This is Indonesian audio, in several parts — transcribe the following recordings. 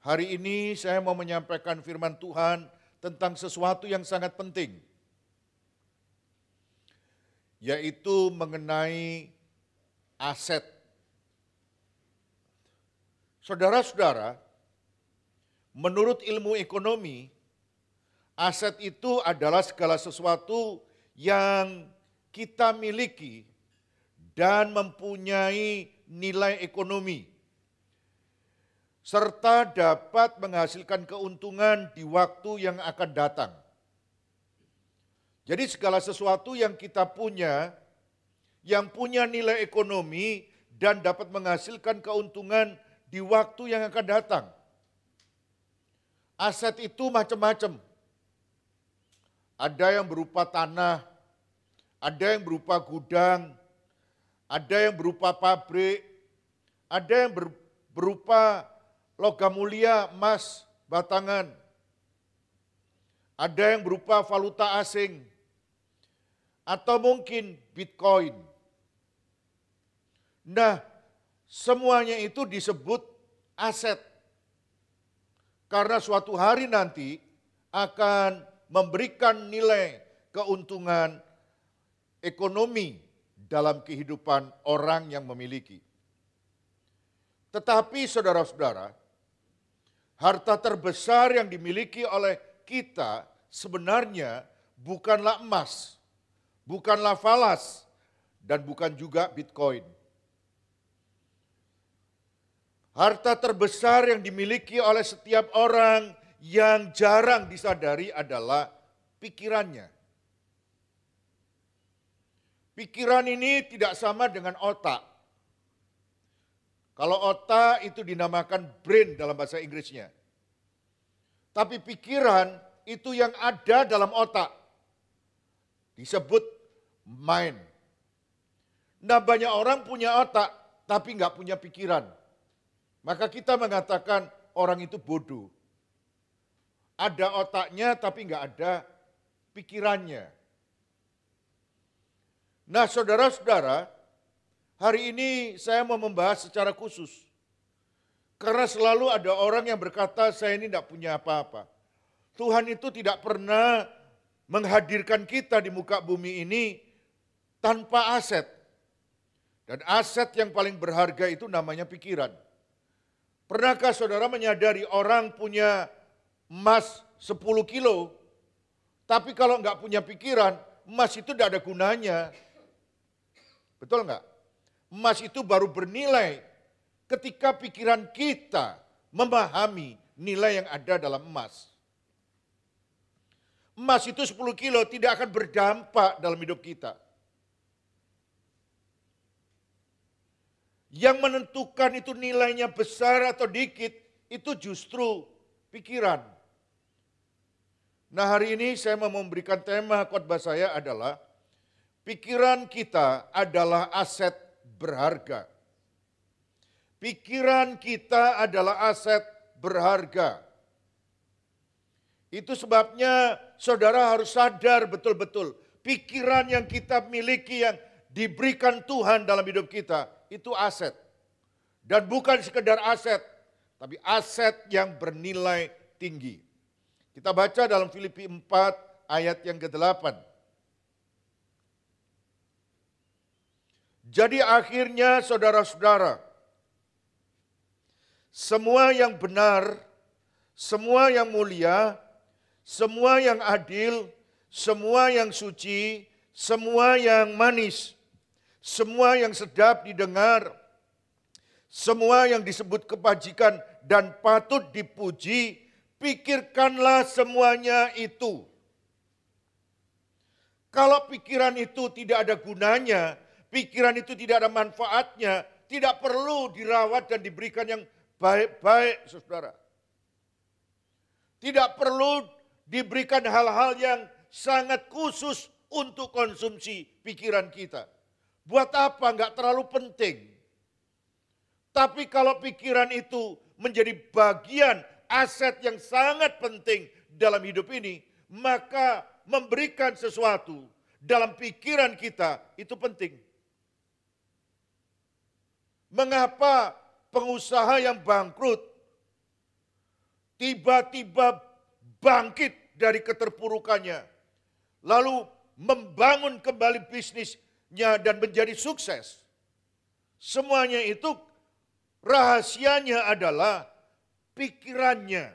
Hari ini saya mau menyampaikan firman Tuhan tentang sesuatu yang sangat penting, yaitu mengenai aset. Saudara-saudara, menurut ilmu ekonomi, aset itu adalah segala sesuatu yang kita miliki dan mempunyai nilai ekonomi, serta dapat menghasilkan keuntungan di waktu yang akan datang. Jadi segala sesuatu yang kita punya, yang punya nilai ekonomi dan dapat menghasilkan keuntungan di waktu yang akan datang. Aset itu macam-macam. Ada yang berupa tanah, ada yang berupa gudang, ada yang berupa pabrik, ada yang berupa logam mulia, emas, batangan. Ada yang berupa valuta asing. Atau mungkin Bitcoin. Nah, semuanya itu disebut aset. Karena suatu hari nanti akan memberikan nilai keuntungan ekonomi dalam kehidupan orang yang memiliki. Tetapi saudara-saudara, harta terbesar yang dimiliki oleh kita sebenarnya bukanlah emas, bukanlah falas, dan bukan juga Bitcoin. Harta terbesar yang dimiliki oleh setiap orang yang jarang disadari adalah pikirannya. Pikiran ini tidak sama dengan otak. Kalau otak itu dinamakan brain dalam bahasa Inggrisnya. Tapi pikiran itu yang ada dalam otak. Disebut mind. Nah, banyak orang punya otak tapi nggak punya pikiran. Maka kita mengatakan orang itu bodoh. Ada otaknya tapi nggak ada pikirannya. Nah, saudara-saudara, hari ini saya mau membahas secara khusus. Karena selalu ada orang yang berkata, saya ini tidak punya apa-apa. Tuhan itu tidak pernah menghadirkan kita di muka bumi ini tanpa aset. Dan aset yang paling berharga itu namanya pikiran. Pernahkah saudara menyadari orang punya emas 10 kilo, tapi kalau nggak punya pikiran, emas itu tidak ada gunanya. Betul nggak? Emas itu baru bernilai ketika pikiran kita memahami nilai yang ada dalam emas. Emas itu 10 kilo tidak akan berdampak dalam hidup kita. Yang menentukan itu nilainya besar atau dikit, itu justru pikiran. Nah, hari ini saya mau memberikan tema khotbah saya adalah pikiran kita adalah aset berharga. Pikiran kita adalah aset berharga. Itu sebabnya saudara harus sadar betul-betul pikiran yang kita miliki yang diberikan Tuhan dalam hidup kita itu aset. Dan bukan sekedar aset, tapi aset yang bernilai tinggi. Kita baca dalam Filipi 4 ayat yang ke-8. Jadi akhirnya saudara-saudara, semua yang benar, semua yang mulia, semua yang adil, semua yang suci, semua yang manis, semua yang sedap didengar, semua yang disebut kebajikan dan patut dipuji, pikirkanlah semuanya itu. Kalau pikiran itu tidak ada gunanya, pikiran itu tidak ada manfaatnya, tidak perlu dirawat dan diberikan yang baik-baik, saudara. Tidak perlu diberikan hal-hal yang sangat khusus untuk konsumsi pikiran kita. Buat apa? Enggak terlalu penting. Tapi kalau pikiran itu menjadi bagian aset yang sangat penting dalam hidup ini, maka memberikan sesuatu dalam pikiran kita itu penting. Mengapa pengusaha yang bangkrut tiba-tiba bangkit dari keterpurukannya, lalu membangun kembali bisnisnya dan menjadi sukses. Semuanya itu rahasianya adalah pikirannya.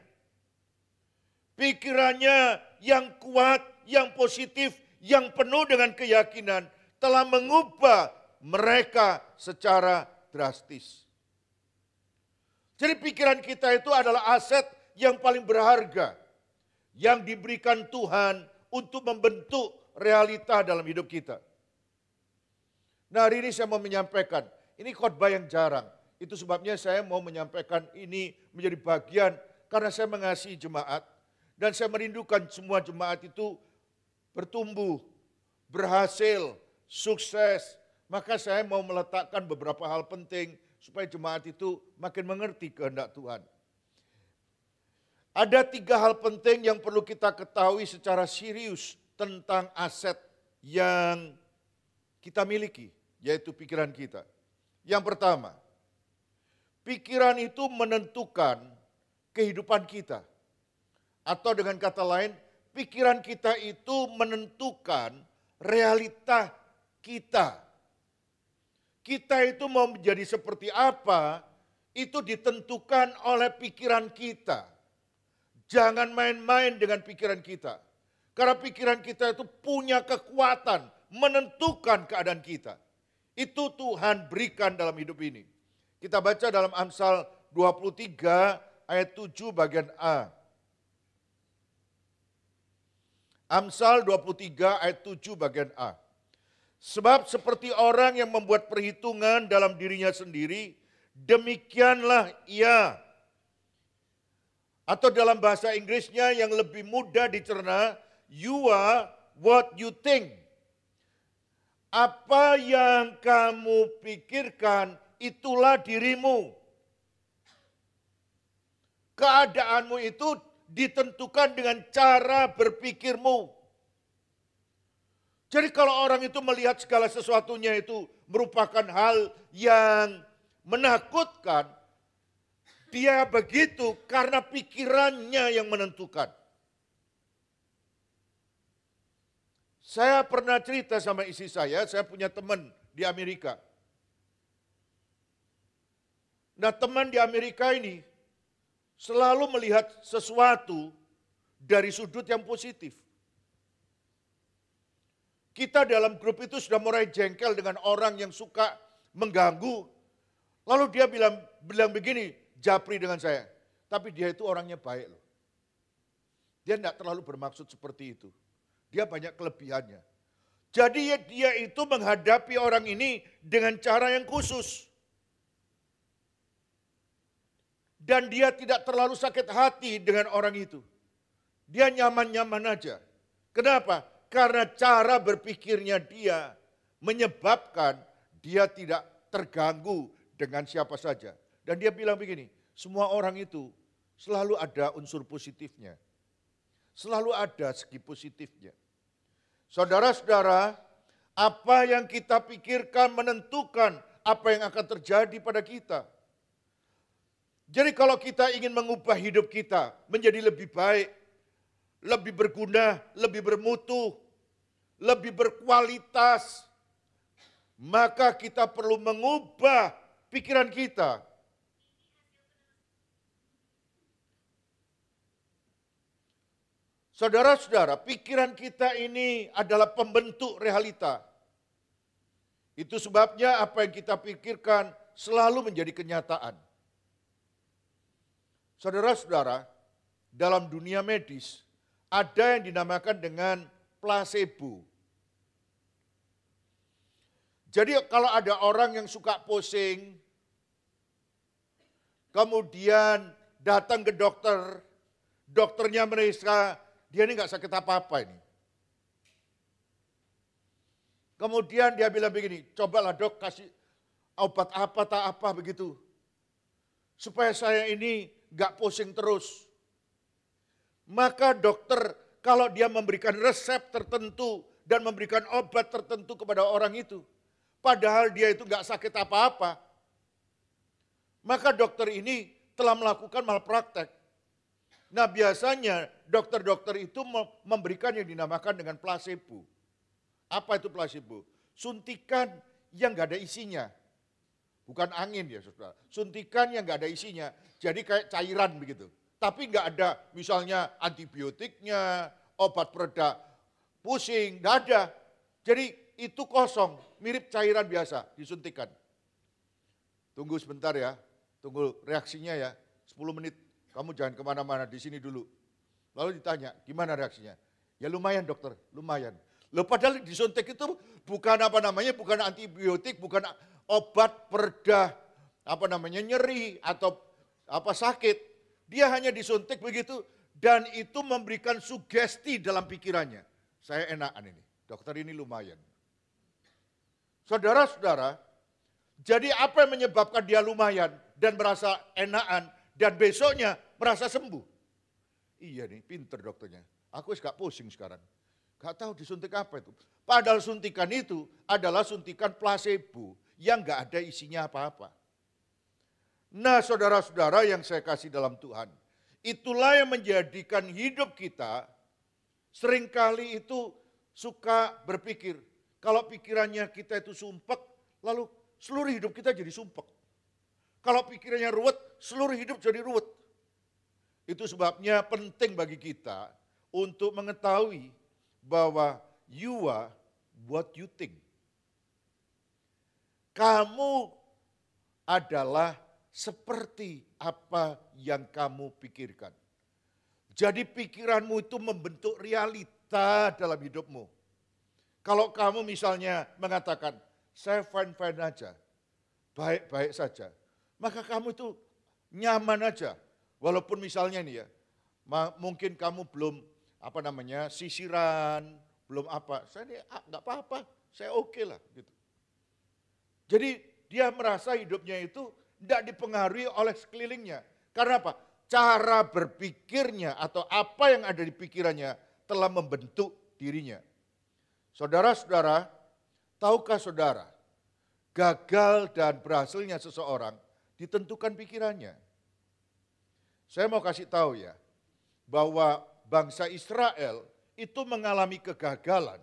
Pikirannya yang kuat, yang positif, yang penuh dengan keyakinan telah mengubah mereka secara drastis. Jadi pikiran kita itu adalah aset yang paling berharga yang diberikan Tuhan untuk membentuk realita dalam hidup kita. Nah, hari ini saya mau menyampaikan, ini khotbah yang jarang. Itu sebabnya saya mau menyampaikan ini menjadi bagian karena saya mengasihi jemaat dan saya merindukan semua jemaat itu bertumbuh, berhasil, sukses. Maka saya mau meletakkan beberapa hal penting supaya jemaat itu makin mengerti kehendak Tuhan. Ada 3 hal penting yang perlu kita ketahui secara serius tentang aset yang kita miliki, yaitu pikiran kita. Yang pertama, pikiran itu menentukan kehidupan kita. Atau dengan kata lain, pikiran kita itu menentukan realita kita. Kita itu mau menjadi seperti apa, itu ditentukan oleh pikiran kita. Jangan main-main dengan pikiran kita. Karena pikiran kita itu punya kekuatan menentukan keadaan kita. Itu Tuhan berikan dalam hidup ini. Kita baca dalam Amsal 23 ayat 7 bagian A. Amsal 23 ayat 7 bagian A. Sebab seperti orang yang membuat perhitungan dalam dirinya sendiri, demikianlah ia. Atau dalam bahasa Inggrisnya yang lebih mudah dicerna, you are what you think. Apa yang kamu pikirkan, itulah dirimu. Keadaanmu itu ditentukan dengan cara berpikirmu. Jadi kalau orang itu melihat segala sesuatunya itu merupakan hal yang menakutkan, dia begitu karena pikirannya yang menentukan. Saya pernah cerita sama istri saya punya teman di Amerika. Nah, teman di Amerika ini selalu melihat sesuatu dari sudut yang positif. Kita dalam grup itu sudah mulai jengkel dengan orang yang suka mengganggu. Lalu dia bilang begini, japri dengan saya. Tapi dia itu orangnya baik loh. Dia tidak terlalu bermaksud seperti itu. Dia banyak kelebihannya. Jadi dia itu menghadapi orang ini dengan cara yang khusus. Dan dia tidak terlalu sakit hati dengan orang itu. Dia nyaman-nyaman aja. Kenapa? Karena cara berpikirnya dia menyebabkan dia tidak terganggu dengan siapa saja. Dan dia bilang begini, semua orang itu selalu ada unsur positifnya. Selalu ada segi positifnya. Saudara-saudara, apa yang kita pikirkan menentukan apa yang akan terjadi pada kita. Jadi kalau kita ingin mengubah hidup kita menjadi lebih baik, lebih berguna, lebih bermutu, lebih berkualitas, maka kita perlu mengubah pikiran kita. Saudara-saudara, pikiran kita ini adalah pembentuk realita. Itu sebabnya apa yang kita pikirkan selalu menjadi kenyataan. Saudara-saudara, dalam dunia medis ada yang dinamakan dengan placebo. Jadi kalau ada orang yang suka pusing, kemudian datang ke dokter, dokternya meriksa, dia ini nggak sakit apa-apa ini. Kemudian dia bilang begini, cobalah dok kasih obat apa tak apa begitu. Supaya saya ini nggak pusing terus. Maka dokter kalau dia memberikan resep tertentu dan memberikan obat tertentu kepada orang itu, padahal dia itu nggak sakit apa-apa, maka dokter ini telah melakukan malpraktek. Nah biasanya dokter-dokter itu memberikan yang dinamakan dengan placebo. Apa itu placebo? Suntikan yang nggak ada isinya. Bukan angin ya saudara. Suntikan yang nggak ada isinya. Jadi kayak cairan begitu. Tapi nggak ada misalnya antibiotiknya, obat pereda pusing, nggak ada. Jadi itu kosong, mirip cairan biasa disuntikan. Tunggu sebentar ya, tunggu reaksinya ya, 10 menit. Kamu jangan kemana-mana, di sini dulu. Lalu ditanya, gimana reaksinya? Ya lumayan dokter, lumayan. Loh padahal disuntik itu bukan bukan antibiotik, bukan obat pereda, nyeri atau sakit. Dia hanya disuntik begitu dan itu memberikan sugesti dalam pikirannya. Saya enakan ini, dokter ini lumayan. Saudara-saudara, jadi apa yang menyebabkan dia lumayan dan merasa enakan dan besoknya merasa sembuh? Iya nih, pinter dokternya. Aku gak pusing sekarang. Gak tahu disuntik apa itu. Padahal suntikan itu adalah suntikan placebo yang gak ada isinya apa-apa. Nah saudara-saudara yang saya kasih dalam Tuhan, itulah yang menjadikan hidup kita seringkali itu suka berpikir, kalau pikirannya kita itu sumpek, lalu seluruh hidup kita jadi sumpek. Kalau pikirannya ruwet, seluruh hidup jadi ruwet. Itu sebabnya penting bagi kita untuk mengetahui bahwa you are what you think. Kamu adalah seperti apa yang kamu pikirkan. Jadi pikiranmu itu membentuk realita dalam hidupmu. Kalau kamu misalnya mengatakan, saya fine-fine aja, baik-baik saja, maka kamu itu nyaman aja. Walaupun misalnya nih ya, mungkin kamu belum sisiran, belum apa. Saya ini nggak apa-apa, saya oke lah gitu. Jadi dia merasa hidupnya itu tidak dipengaruhi oleh sekelilingnya. Karena apa? Cara berpikirnya atau apa yang ada di pikirannya telah membentuk dirinya. Saudara-saudara, tahukah saudara, gagal dan berhasilnya seseorang ditentukan pikirannya. Saya mau kasih tahu ya, bahwa bangsa Israel itu mengalami kegagalan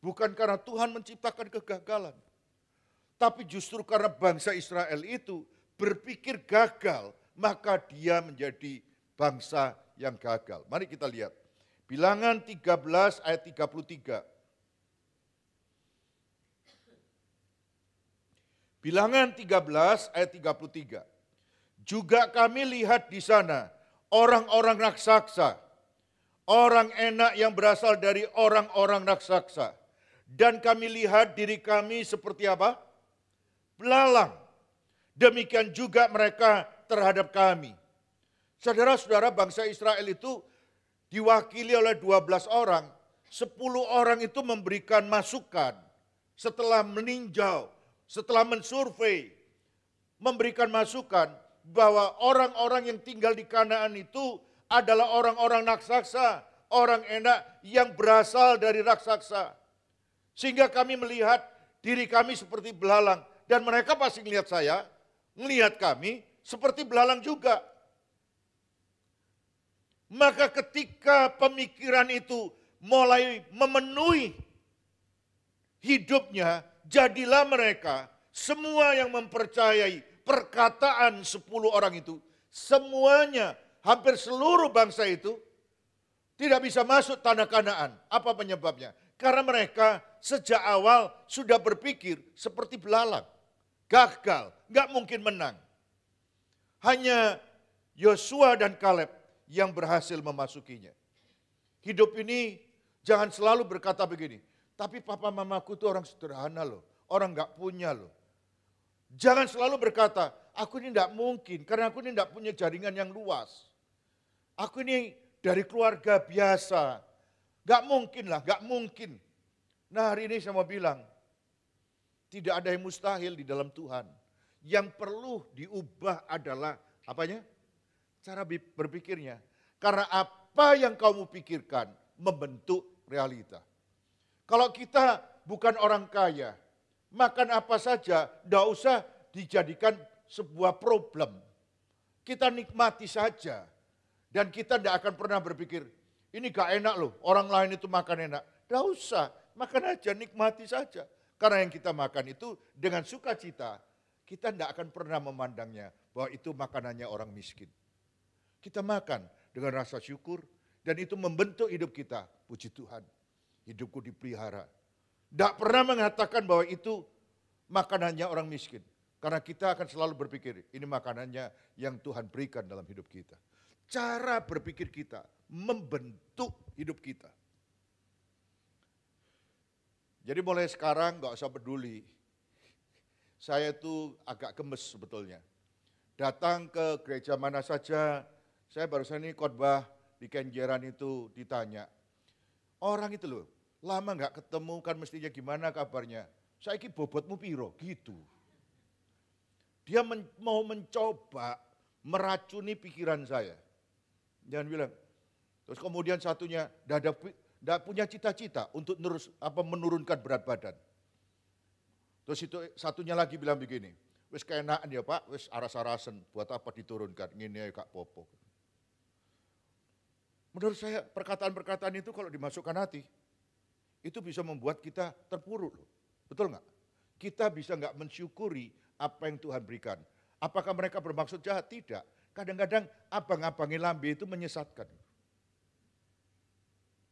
bukan karena Tuhan menciptakan kegagalan. Tapi justru karena bangsa Israel itu berpikir gagal, maka dia menjadi bangsa yang gagal. Mari kita lihat. Bilangan 13 ayat 33. Bilangan 13 ayat 33. Juga kami lihat di sana orang-orang raksasa, orang enak yang berasal dari orang-orang raksasa. Dan kami lihat diri kami seperti apa? Belalang. Demikian juga mereka terhadap kami. Saudara-saudara, bangsa Israel itu diwakili oleh 12 orang. 10 orang itu memberikan masukan setelah meninjau, setelah mensurvei, memberikan masukan bahwa orang-orang yang tinggal di Kanaan itu adalah orang-orang raksasa, orang enak yang berasal dari raksasa. Sehingga kami melihat diri kami seperti belalang. Dan mereka pasti melihat saya, melihat kami seperti belalang juga. Maka ketika pemikiran itu mulai memenuhi hidupnya, jadilah mereka semua yang mempercayai perkataan 10 orang itu, semuanya, hampir seluruh bangsa itu tidak bisa masuk tanah Kanaan. Apa penyebabnya? Karena mereka sejak awal sudah berpikir seperti belalang. Gagal, nggak mungkin menang. Hanya Yosua dan Kaleb yang berhasil memasukinya. Hidup ini jangan selalu berkata begini, tapi papa mamaku itu orang sederhana loh, orang nggak punya loh. Jangan selalu berkata, aku ini tidak mungkin, karena aku ini tidak punya jaringan yang luas. Aku ini dari keluarga biasa. Gak mungkin lah, gak mungkin. Nah hari ini saya mau bilang, tidak ada yang mustahil di dalam Tuhan. Yang perlu diubah adalah, apanya? Cara berpikirnya. Karena apa yang kamu pikirkan membentuk realita. Kalau kita bukan orang kaya, makan apa saja, tidak usah dijadikan sebuah problem. Kita nikmati saja. Dan kita tidak akan pernah berpikir, ini gak enak loh, orang lain itu makan enak. Tidak usah, makan aja, nikmati saja. Karena yang kita makan itu dengan sukacita, kita tidak akan pernah memandangnya bahwa itu makanannya orang miskin. Kita makan dengan rasa syukur, dan itu membentuk hidup kita. Puji Tuhan, hidupku dipelihara. Tidak pernah mengatakan bahwa itu makanannya orang miskin. Karena kita akan selalu berpikir, ini makanannya yang Tuhan berikan dalam hidup kita. Cara berpikir kita membentuk hidup kita. Jadi mulai sekarang gak usah peduli. Saya itu agak gemes sebetulnya. Datang ke gereja mana saja, saya barusan ini khotbah di Kenjeran itu ditanya. Orang itu loh, lama gak ketemu kan mestinya gimana kabarnya. Saya ini bobotmu piro, gitu. Dia mau mencoba meracuni pikiran saya. Jangan bilang. Terus kemudian satunya, tidak punya cita-cita untuk menurunkan berat badan. Terus itu satunya lagi bilang begini, wis keenaan ya Pak, wis aras-arasen, buat apa diturunkan, ngene ya Kak Popo. Menurut saya perkataan-perkataan itu kalau dimasukkan hati, itu bisa membuat kita terpuruk. Betul nggak? Kita bisa nggak mensyukuri apa yang Tuhan berikan. Apakah mereka bermaksud jahat? Tidak. Kadang-kadang abang-abangin lambe itu menyesatkan.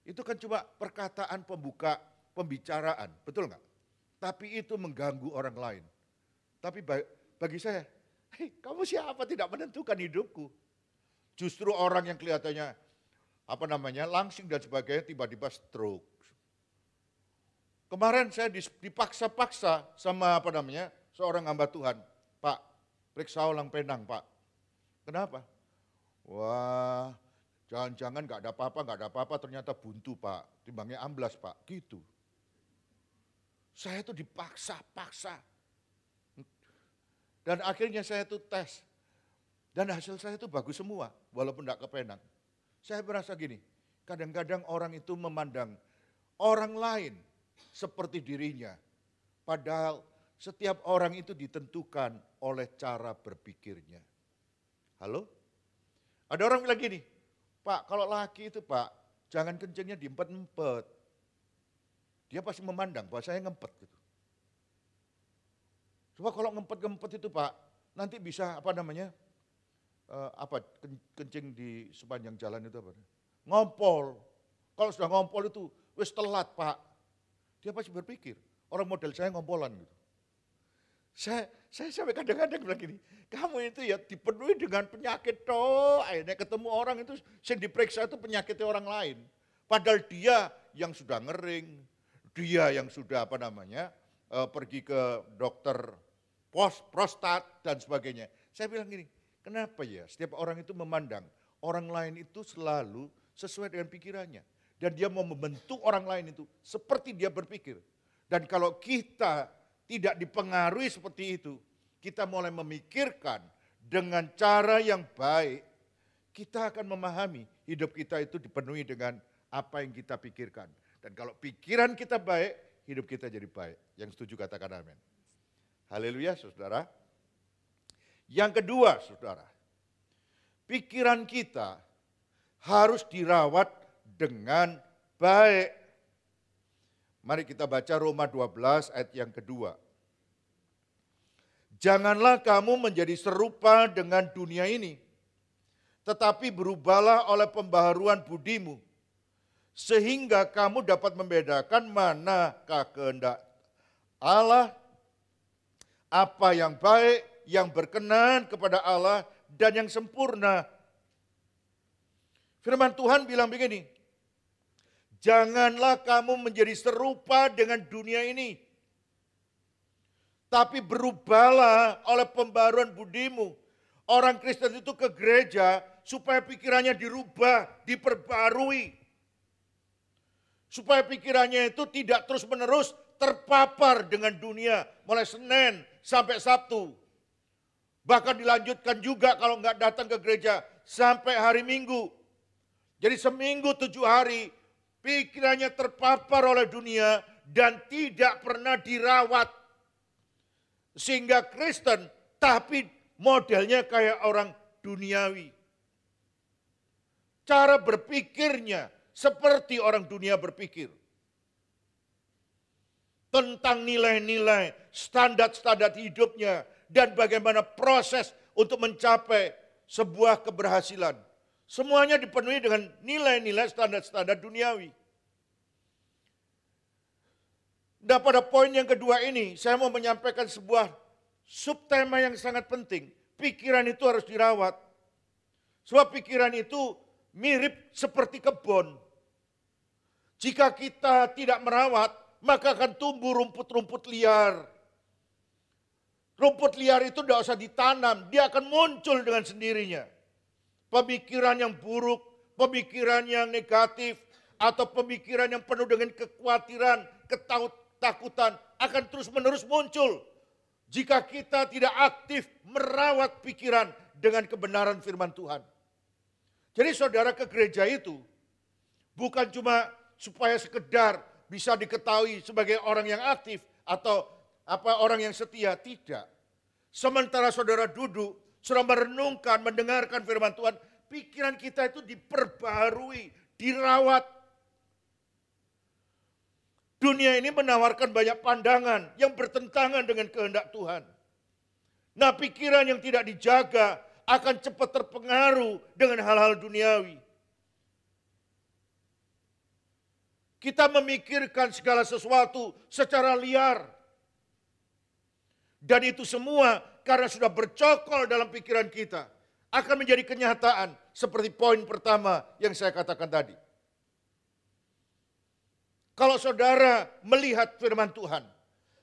Itu kan cuma perkataan pembuka pembicaraan, betul nggak? Tapi itu mengganggu orang lain. Tapi bagi saya, hei, kamu siapa tidak menentukan hidupku? Justru orang yang kelihatannya langsing dan sebagainya tiba-tiba stroke. Kemarin saya dipaksa-paksa sama seorang hamba Tuhan, Pak, periksa ulang penang Pak. Kenapa? Wah, jangan-jangan gak ada apa-apa, ternyata buntu Pak, timbangnya amblas Pak, gitu. Saya itu dipaksa-paksa. Dan akhirnya saya itu tes. Dan hasil saya itu bagus semua, walaupun gak kepenang. Saya merasa gini, kadang-kadang orang itu memandang orang lain seperti dirinya. Padahal setiap orang itu ditentukan oleh cara berpikirnya. Halo? Ada orang bilang gini, Pak, kalau laki itu Pak, jangan kencingnya diempet-empet. Dia pasti memandang bahwa saya ngempet gitu. Coba kalau ngempet-ngempet itu Pak, nanti bisa kencing di sepanjang jalan itu apa? Ngompol. Kalau sudah ngompol itu, wis telat Pak. Dia pasti berpikir, orang model saya ngompolan gitu. Saya sampai kadang-kadang bilang gini, kamu itu ya dipenuhi dengan penyakit toh, akhirnya ketemu orang itu yang diperiksa itu penyakitnya orang lain. Padahal dia yang sudah ngering, dia yang sudah pergi ke dokter prostat dan sebagainya. Saya bilang gini, kenapa ya setiap orang itu memandang orang lain itu selalu sesuai dengan pikirannya. Dan dia mau membentuk orang lain itu seperti dia berpikir. Dan kalau kita tidak dipengaruhi seperti itu, kita mulai memikirkan dengan cara yang baik, kita akan memahami hidup kita itu dipenuhi dengan apa yang kita pikirkan. Dan kalau pikiran kita baik, hidup kita jadi baik. Yang setuju katakan amin. Haleluya saudara. Yang kedua saudara, pikiran kita harus dirawat dengan baik. Mari kita baca Roma 12 ayat yang kedua. Janganlah kamu menjadi serupa dengan dunia ini, tetapi berubahlah oleh pembaharuan budimu, sehingga kamu dapat membedakan manakah kehendak Allah, apa yang baik, yang berkenan kepada Allah, dan yang sempurna. Firman Tuhan bilang begini, janganlah kamu menjadi serupa dengan dunia ini, tapi berubahlah oleh pembaruan budimu. Orang Kristen itu ke gereja supaya pikirannya dirubah, diperbarui. Supaya pikirannya itu tidak terus-menerus terpapar dengan dunia mulai Senin sampai Sabtu. Bahkan dilanjutkan juga kalau nggak datang ke gereja sampai hari Minggu. Jadi seminggu 7 hari pikirannya terpapar oleh dunia dan tidak pernah dirawat. Sehingga Kristen tapi modelnya kayak orang duniawi. cara berpikirnya seperti orang dunia berpikir. Tentang nilai-nilai, standar-standar hidupnya, dan bagaimana proses untuk mencapai sebuah keberhasilan. Semuanya dipenuhi dengan nilai-nilai standar-standar duniawi. Nah, pada poin yang kedua ini, saya mau menyampaikan sebuah subtema yang sangat penting. Pikiran itu harus dirawat. Sebab pikiran itu mirip seperti kebun. Jika kita tidak merawat, maka akan tumbuh rumput-rumput liar. Rumput liar itu tidak usah ditanam, dia akan muncul dengan sendirinya. Pemikiran yang buruk, pemikiran yang negatif, atau pemikiran yang penuh dengan kekhawatiran, ketakutan akan terus-menerus muncul. Jika kita tidak aktif merawat pikiran dengan kebenaran firman Tuhan. Jadi saudara ke gereja itu bukan cuma supaya sekedar bisa diketahui sebagai orang yang aktif atau orang yang setia, tidak. Sementara saudara duduk, saudara merenungkan, mendengarkan firman Tuhan, pikiran kita itu diperbarui, dirawat. Dunia ini menawarkan banyak pandangan yang bertentangan dengan kehendak Tuhan. Nah, pikiran yang tidak dijaga akan cepat terpengaruh dengan hal-hal duniawi. Kita memikirkan segala sesuatu secara liar. Dan itu semua karena sudah bercokol dalam pikiran kita. Akan menjadi kenyataan seperti poin pertama yang saya katakan tadi. Kalau saudara melihat firman Tuhan,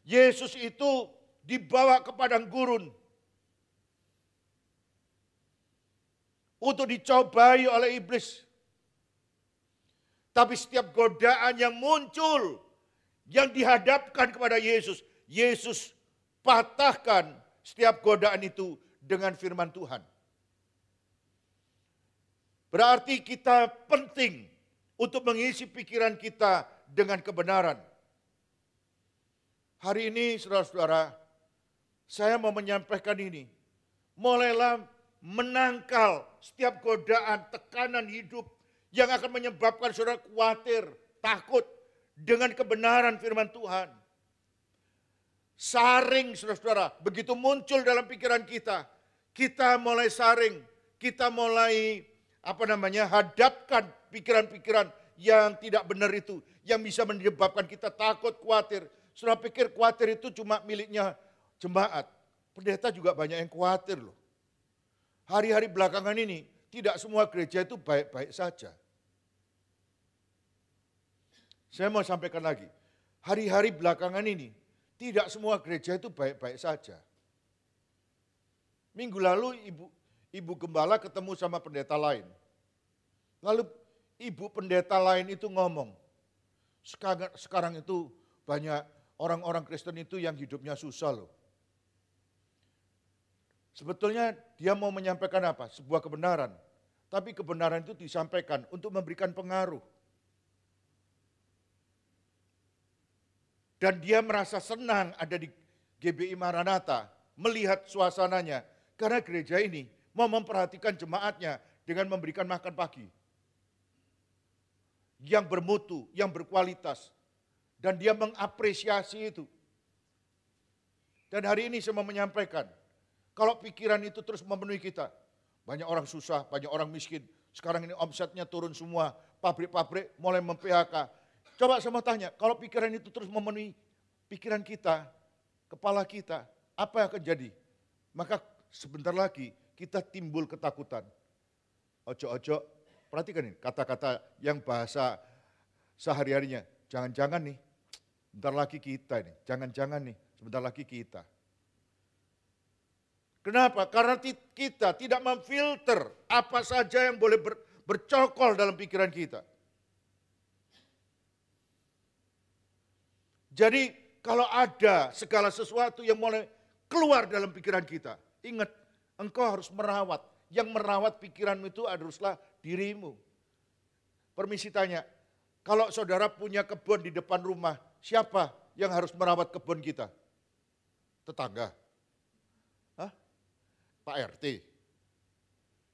Yesus itu dibawa ke padang gurun untuk dicobai oleh iblis. Tapi setiap godaan yang muncul, yang dihadapkan kepada Yesus, Yesus patahkan setiap godaan itu dengan firman Tuhan. Berarti kita penting untuk mengisi pikiran kita dengan kebenaran. Hari ini saudara-saudara, saya mau menyampaikan ini. Mulailah menangkal setiap godaan, tekanan hidup yang akan menyebabkan saudara khawatir, takut dengan kebenaran firman Tuhan. Saring saudara-saudara, begitu muncul dalam pikiran kita, kita mulai saring, kita mulai hadapkan pikiran-pikiran yang tidak benar itu, yang bisa menyebabkan kita takut, khawatir. Saudara pikir khawatir itu cuma miliknya jemaat. Pendeta juga banyak yang khawatir loh. Hari-hari belakangan ini, tidak semua gereja itu baik-baik saja. Saya mau sampaikan lagi, hari-hari belakangan ini, tidak semua gereja itu baik-baik saja. Minggu lalu ibu gembala ketemu sama pendeta lain. Lalu ibu pendeta lain itu ngomong, sekarang itu banyak orang-orang Kristen itu yang hidupnya susah loh. Sebetulnya dia mau menyampaikan apa? Sebuah kebenaran. Tapi kebenaran itu disampaikan untuk memberikan pengaruh. Dan dia merasa senang ada di GBI Maranatha, melihat suasananya. Karena gereja ini mau memperhatikan jemaatnya dengan memberikan makan pagi. Yang bermutu, yang berkualitas. Dan dia mengapresiasi itu. Dan hari ini saya mau menyampaikan, kalau pikiran itu terus memenuhi kita, banyak orang susah, banyak orang miskin. Sekarang ini omsetnya turun semua, pabrik-pabrik mulai mem-PHK. Coba saya mau tanya, kalau pikiran itu terus memenuhi pikiran kita, kepala kita, apa yang akan jadi? Maka sebentar lagi kita timbul ketakutan. Ojo-ojo, perhatikan ini kata-kata yang bahasa sehari-harinya. Jangan-jangan nih, bentar lagi kita ini, jangan-jangan nih, sebentar lagi kita. Kenapa? Karena kita tidak memfilter apa saja yang boleh bercokol dalam pikiran kita. Jadi kalau ada segala sesuatu yang mulai keluar dalam pikiran kita, ingat engkau harus merawat. Yang merawat pikiranmu itu haruslah dirimu. Permisi tanya, kalau saudara punya kebun di depan rumah, siapa yang harus merawat kebun kita? Tetangga? Hah? Pak RT?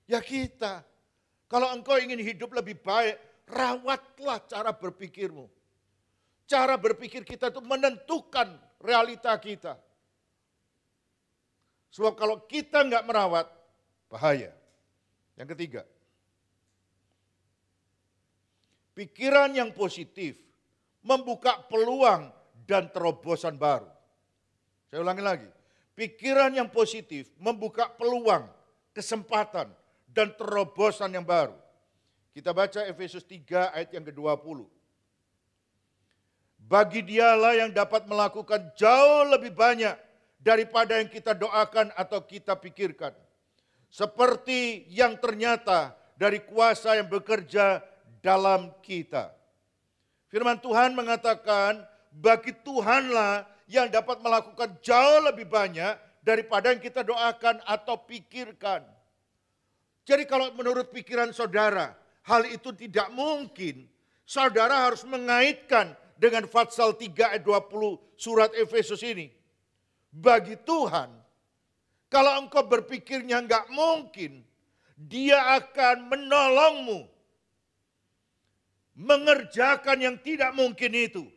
Ya kita. Kalau engkau ingin hidup lebih baik, rawatlah cara berpikirmu. Cara berpikir kita itu menentukan realita kita. Sebab kalau kita nggak merawat, bahaya. Yang ketiga, pikiran yang positif membuka peluang dan terobosan baru. Saya ulangi lagi, pikiran yang positif membuka peluang, kesempatan, dan terobosan yang baru. Kita baca Efesus 3 ayat yang ke-20. Bagi dialah yang dapat melakukan jauh lebih banyak daripada yang kita doakan atau kita pikirkan. Seperti yang ternyata dari kuasa yang bekerja dalam kita. Firman Tuhan mengatakan, bagi Tuhanlah yang dapat melakukan jauh lebih banyak daripada yang kita doakan atau pikirkan. Jadi kalau menurut pikiran saudara, hal itu tidak mungkin. Saudara harus mengaitkan dengan Fatsal 3 ayat 20 surat Efesus ini. Bagi Tuhan, kalau engkau berpikirnya enggak mungkin, Dia akan menolongmu mengerjakan yang tidak mungkin itu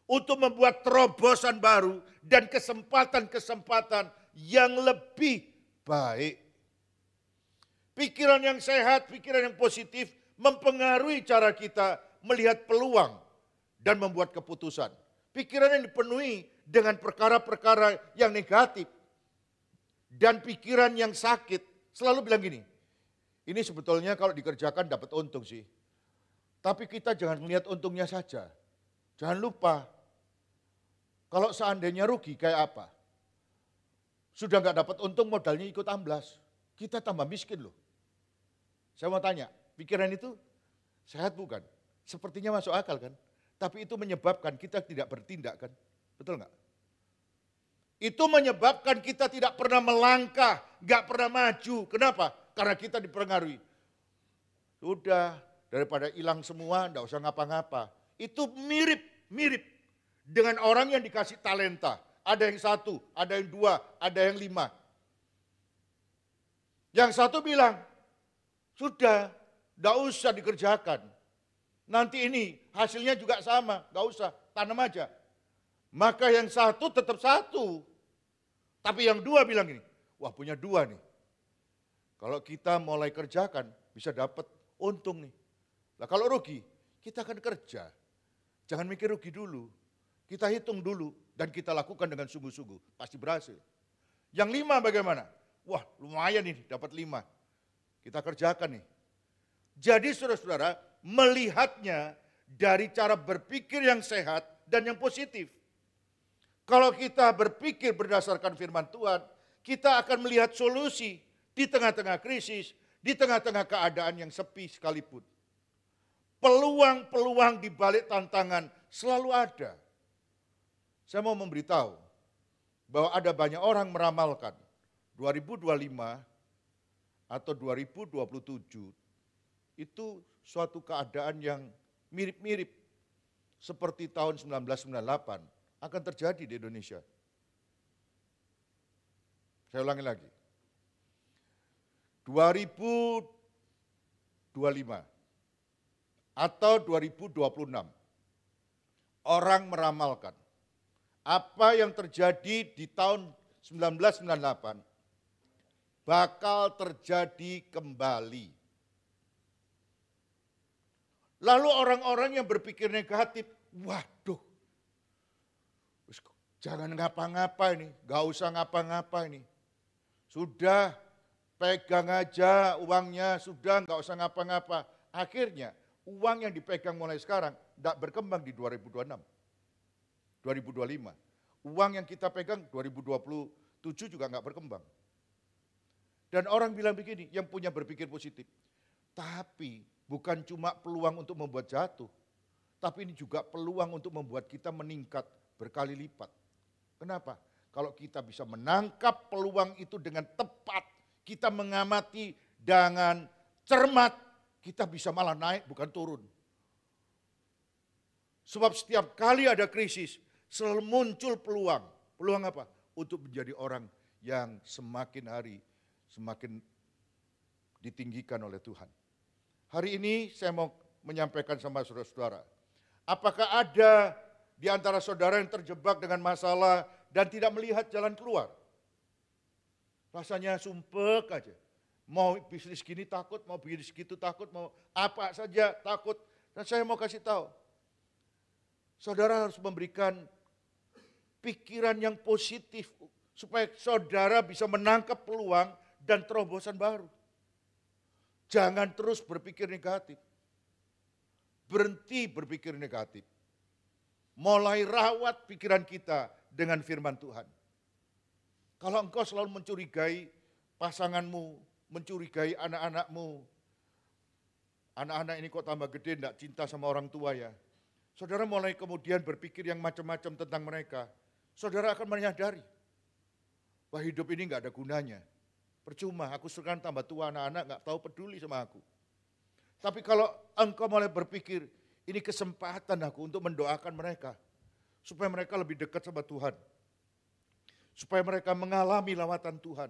untuk membuat terobosan baru dan kesempatan-kesempatan yang lebih baik. Pikiran yang sehat, pikiran yang positif mempengaruhi cara kita melihat peluang dan membuat keputusan. Pikiran yang dipenuhi dengan perkara-perkara yang negatif dan pikiran yang sakit selalu bilang gini, ini sebetulnya kalau dikerjakan dapat untung sih. Tapi kita jangan melihat untungnya saja. Jangan lupa, kalau seandainya rugi kayak apa? Sudah nggak dapat untung modalnya ikut amblas. Kita tambah miskin loh. Saya mau tanya, pikiran itu sehat bukan? Sepertinya masuk akal kan? Tapi itu menyebabkan kita tidak bertindak kan? Betul nggak? Itu menyebabkan kita tidak pernah melangkah, nggak pernah maju. Kenapa? Karena kita dipengaruhi. Sudah, daripada hilang semua, nggak usah ngapa-ngapa. Itu mirip dengan orang yang dikasih talenta. Ada yang 1, ada yang 2, ada yang 5. Yang satu bilang, sudah, nggak usah dikerjakan. Nanti ini hasilnya juga sama, nggak usah, tanam aja. Maka yang satu tetap satu. Tapi yang 2 bilang gini, wah punya 2 nih. Kalau kita mulai kerjakan, bisa dapat untung nih. Nah kalau rugi, kita akan kerja. Jangan mikir rugi dulu. Kita hitung dulu dan kita lakukan dengan sungguh-sungguh. Pasti berhasil. Yang 5 bagaimana? Wah lumayan nih dapat 5. Kita kerjakan nih. Jadi saudara-saudara melihatnya dari cara berpikir yang sehat dan yang positif. Kalau kita berpikir berdasarkan firman Tuhan, kita akan melihat solusi di tengah-tengah krisis, di tengah-tengah keadaan yang sepi sekalipun. Peluang-peluang di balik tantangan selalu ada. Saya mau memberitahu bahwa ada banyak orang meramalkan 2025 atau 2027 itu suatu keadaan yang mirip-mirip seperti tahun 1998 akan terjadi di Indonesia. Saya ulangi lagi. 2025 atau 2026 orang meramalkan apa yang terjadi di tahun 1998 bakal terjadi kembali. Lalu orang-orang yang berpikir negatif, waduh, jangan ngapa-ngapa ini, gak usah ngapa-ngapa ini. Sudah, pegang aja uangnya, sudah gak usah ngapa-ngapa. Akhirnya uang yang dipegang mulai sekarang gak berkembang di 2026, 2025. Uang yang kita pegang 2027 juga gak berkembang. Dan orang bilang begini, yang punya berpikir positif. Tapi bukan cuma peluang untuk membuat jatuh, tapi ini juga peluang untuk membuat kita meningkat berkali lipat. Kenapa? Kalau kita bisa menangkap peluang itu dengan tepat, kita mengamati dengan cermat, kita bisa malah naik bukan turun. Sebab setiap kali ada krisis, selalu muncul peluang. Peluang apa? Untuk menjadi orang yang semakin hari semakin ditinggikan oleh Tuhan. Hari ini saya mau menyampaikan sama saudara-saudara. Apakah ada di antara saudara yang terjebak dengan masalah dan tidak melihat jalan keluar? Rasanya sumpek aja. Mau bisnis gini takut, mau bisnis gitu takut, mau apa saja takut. Dan saya mau kasih tahu, saudara harus memberikan pikiran yang positif supaya saudara bisa menangkap peluang dan terobosan baru. Jangan terus berpikir negatif. Berhenti berpikir negatif. Mulai rawat pikiran kita dengan firman Tuhan. Kalau engkau selalu mencurigai pasanganmu, mencurigai anak-anakmu, anak-anak ini kok tambah gede, tidak cinta sama orang tua ya. Saudara mulai kemudian berpikir yang macam-macam tentang mereka. Saudara akan menyadari bahwa hidup ini nggak ada gunanya. Percuma, aku sekarang tambah tua, anak-anak nggak tahu peduli sama aku. Tapi kalau engkau mulai berpikir, ini kesempatan aku untuk mendoakan mereka. Supaya mereka lebih dekat sama Tuhan. Supaya mereka mengalami lawatan Tuhan.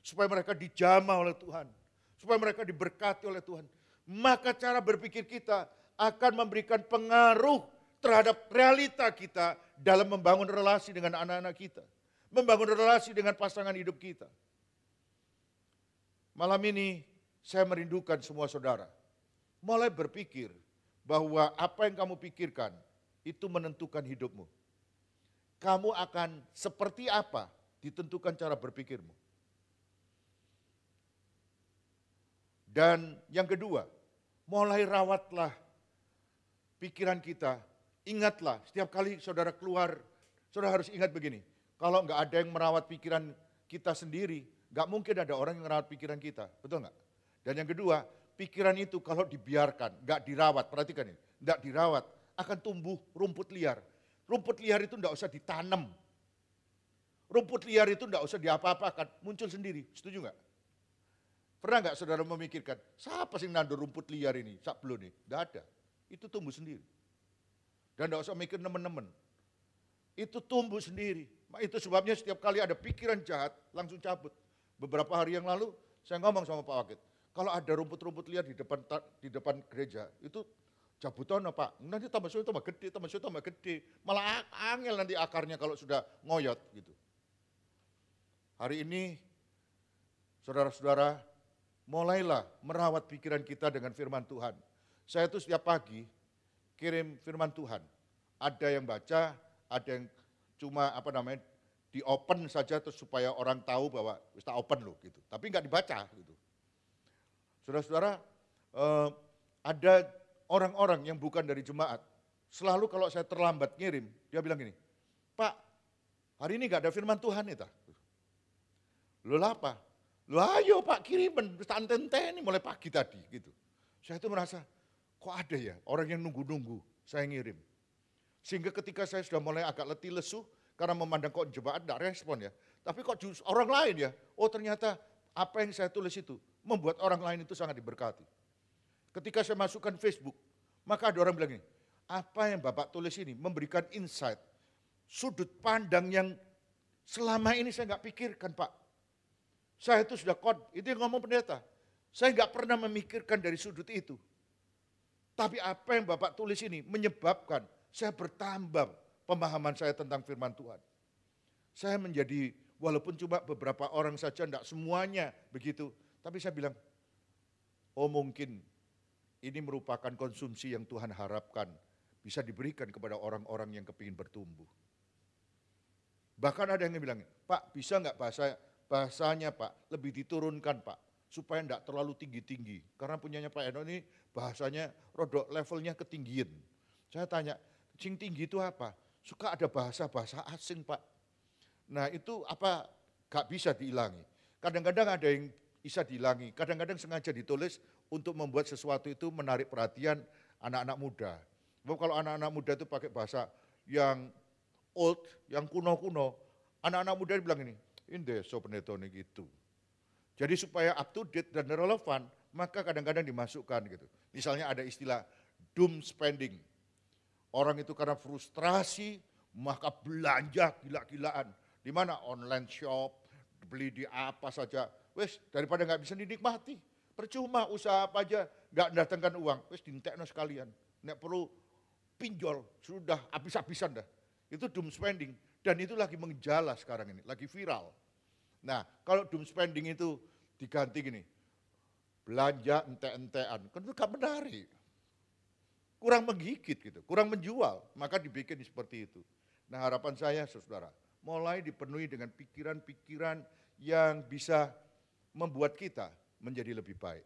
Supaya mereka dijamah oleh Tuhan. Supaya mereka diberkati oleh Tuhan. Maka cara berpikir kita akan memberikan pengaruh terhadap realita kita dalam membangun relasi dengan anak-anak kita. Membangun relasi dengan pasangan hidup kita. Malam ini saya merindukan semua saudara. Mulai berpikir bahwa apa yang kamu pikirkan itu menentukan hidupmu. Kamu akan seperti apa ditentukan cara berpikirmu. Dan yang kedua, mulai rawatlah pikiran kita. Ingatlah, setiap kali saudara keluar, saudara harus ingat begini. Kalau nggak ada yang merawat pikiran kita sendiri, nggak mungkin ada orang yang merawat pikiran kita. Betul nggak? Dan yang kedua, pikiran itu kalau dibiarkan, nggak dirawat, perhatikan ini, nggak dirawat, akan tumbuh rumput liar. Rumput liar itu nggak usah ditanam. Rumput liar itu nggak usah diapa-apakan, muncul sendiri. Setuju nggak? Pernah nggak saudara memikirkan, siapa sih nandur rumput liar ini, sak belum nih? Nggak ada, itu tumbuh sendiri. Dan nggak usah mikir nemen-nemen. Itu tumbuh sendiri. Itu sebabnya setiap kali ada pikiran jahat, langsung cabut. Beberapa hari yang lalu, saya ngomong sama Pak Wakil, kalau ada rumput-rumput liar di depan gereja, itu cabutan Pak. Nanti tambah gede. Malah angel nanti akarnya kalau sudah ngoyot gitu. Hari ini, saudara-saudara, mulailah merawat pikiran kita dengan firman Tuhan. Saya tuh setiap pagi kirim firman Tuhan. Ada yang baca, ada yang cuma di open saja terus supaya orang tahu bahwa kita open loh gitu. Tapi nggak dibaca gitu. Saudara-saudara, ada orang-orang yang bukan dari jemaat. Selalu kalau saya terlambat ngirim, dia bilang gini, Pak, hari ini nggak ada firman Tuhan ya? Loh apa? Loh ayo Pak kiriman, ini mulai pagi tadi gitu. Saya itu merasa, kok ada ya orang yang nunggu-nunggu saya ngirim. Sehingga ketika saya sudah mulai agak letih lesu, karena memandang kok jemaat tidak respon ya. Tapi kok orang lain ya, oh ternyata apa yang saya tulis itu membuat orang lain itu sangat diberkati. Ketika saya masukkan Facebook, maka ada orang bilang ini, apa yang Bapak tulis ini memberikan insight, sudut pandang yang selama ini saya nggak pikirkan Pak. Saya itu sudah itu yang ngomong pendeta. Saya nggak pernah memikirkan dari sudut itu. Tapi apa yang Bapak tulis ini menyebabkan saya bertambah pemahaman saya tentang firman Tuhan. Saya menjadi, walaupun cuma beberapa orang saja, enggak semuanya begitu. Tapi saya bilang, oh mungkin ini merupakan konsumsi yang Tuhan harapkan bisa diberikan kepada orang-orang yang kepingin bertumbuh. Bahkan ada yang bilang, Pak bisa enggak bahasanya Pak lebih diturunkan Pak, supaya enggak terlalu tinggi-tinggi. Karena punyanya Pak Eno ini bahasanya rodok levelnya ketinggian. Saya tanya, sing tinggi itu apa? Suka ada bahasa-bahasa asing Pak. Nah itu apa gak bisa dihilangi. Kadang-kadang ada yang bisa dihilangi, kadang-kadang sengaja ditulis untuk membuat sesuatu itu menarik perhatian anak-anak muda. Kalau anak-anak muda itu pakai bahasa yang old, yang kuno-kuno, anak-anak muda bilang ini so pendeta ini gitu. Jadi supaya up to date dan relevan, maka kadang-kadang dimasukkan gitu. Misalnya ada istilah doom spending. Orang itu karena frustrasi, maka belanja gila-gilaan. Di mana online shop, beli di apa saja. Wes, daripada nggak bisa dinikmati. Percuma usaha apa aja, nggak mendatangkan uang, wis dintekno sekalian. Nek perlu pinjol, sudah habis-habisan dah. Itu doom spending. Dan itu lagi menjala sekarang ini, lagi viral. Nah, kalau doom spending itu diganti gini, belanja entek-entekan, kan itu gak menarik. Kurang menggigit gitu, kurang menjual, maka dibikin seperti itu. Nah, harapan saya saudara, mulai dipenuhi dengan pikiran-pikiran yang bisa membuat kita menjadi lebih baik.